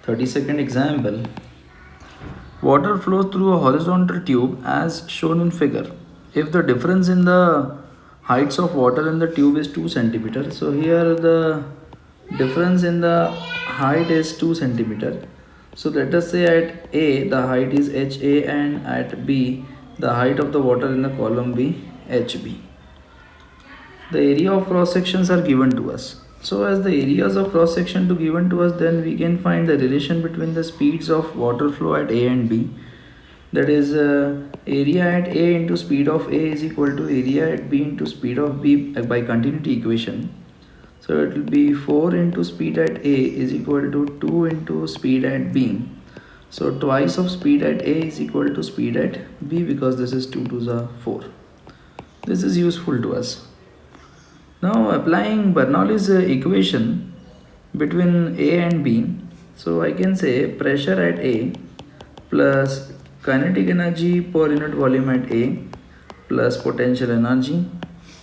32nd example. Water flows through a horizontal tube as shown in figure. If the difference in the heights of water in the tube is 2 centimeter, so here the difference in the height is 2 centimeter. So let us say at A the height is HA and at B the height of the water in the column B HB. The area of cross sections are given to us. So as the areas of cross section to given to us, then we can find the relation between the speeds of water flow at A and B. That is area at A into speed of A is equal to area at B into speed of B by continuity equation. So it will be 4 into speed at A is equal to 2 into speed at B. So twice of speed at A is equal to speed at B because this is 2 to the 4. This is useful to us. Now applying Bernoulli's equation between A and B, so I can say pressure at A plus kinetic energy per unit volume at A plus potential energy.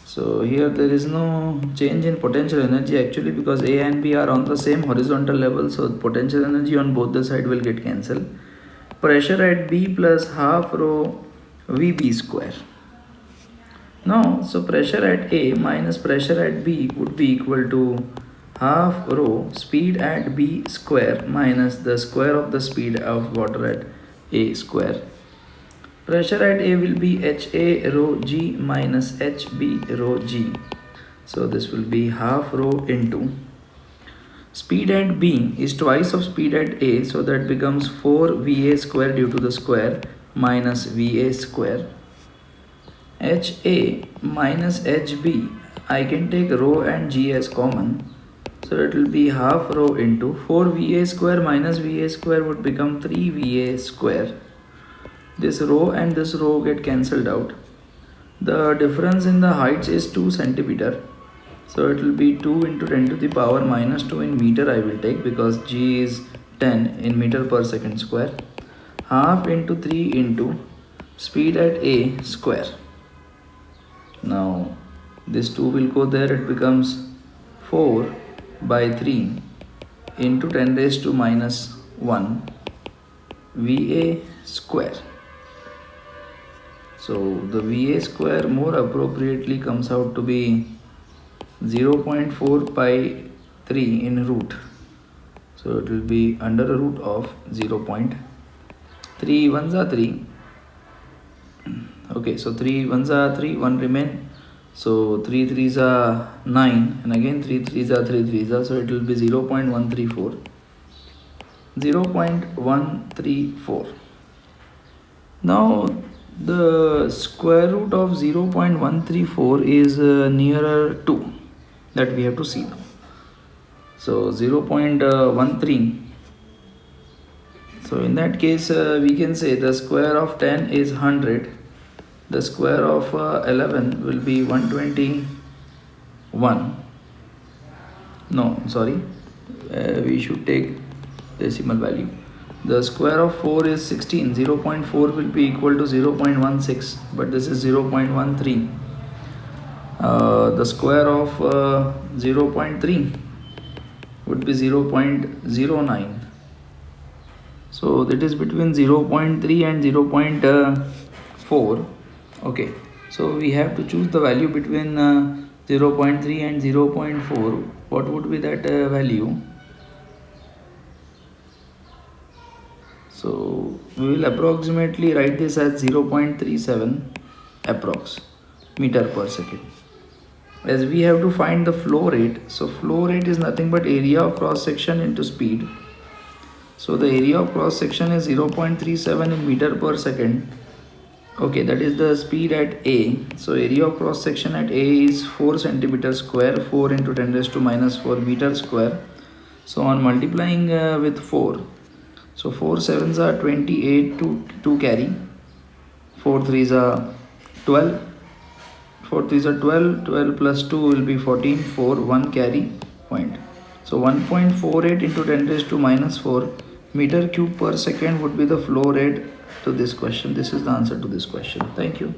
So here there is no change in potential energy actually because A and B are on the same horizontal level, so potential energy on both the side will get cancelled. Pressure at B plus half rho VB square. Now, so pressure at A minus pressure at B would be equal to half rho speed at B square minus the square of the speed of water at A square. Pressure at A will be HA rho G minus HB rho G. So this will be half rho into speed at B is twice of speed at A, so that becomes 4 VA square due to the square minus VA square. HA minus HB, I can take rho and G as common, so it will be half rho into 4 VA square minus VA square would become 3 VA square. This rho and this rho get cancelled out. The difference in the heights is 2 centimeter, so it will be 2 into 10 to the power minus 2 in meter I will take because G is 10 in meter per second square, half into 3 into speed at A square. Now this 2 will go there, it becomes 4 by 3 into 10 raised to minus 1 VA square. So the VA square more appropriately comes out to be 0.4 pi 3 in root. So it will be under a root of 0.3 ones are 3. Okay, so 3 ones are 3, 1 remain. So 3 3s are 9 and again 3 3s are 3 3s are, so it will be 0.134. 0.134. Now the square root of 0.134 is nearer 2, that we have to see now. So 0.13. So in that case we can say the square of 10 is 100. The square of 11 will be 121. No, sorry, we should take decimal value. The square of 4 is 16. 0.4 will be equal to 0.16, but this is 0.13. The square of 0.3 would be 0.09. So that is between 0.3 and 0.4. Okay, so we have to choose the value between 0.3 and 0.4. What would be that value? So we will approximately write this as 0.37 approx meter per second. As we have to find the flow rate, so flow rate is nothing but area of cross section into speed. So the area of cross section is 0.37 in meter per second. Okay, that is the speed at A. So area of cross section at A is 4 centimeter square, 4 into 10 raised to minus 4 meter square. So on multiplying with 4, so 4 sevens are 28 to carry, 4 threes are 12, 4 threes are 12, 12 plus 2 will be 14, 4, 1 carry point. So 1.48 into 10 raised to minus 4 meter cube per second would be the flow rate to this question. This is the answer to this question. Thank you.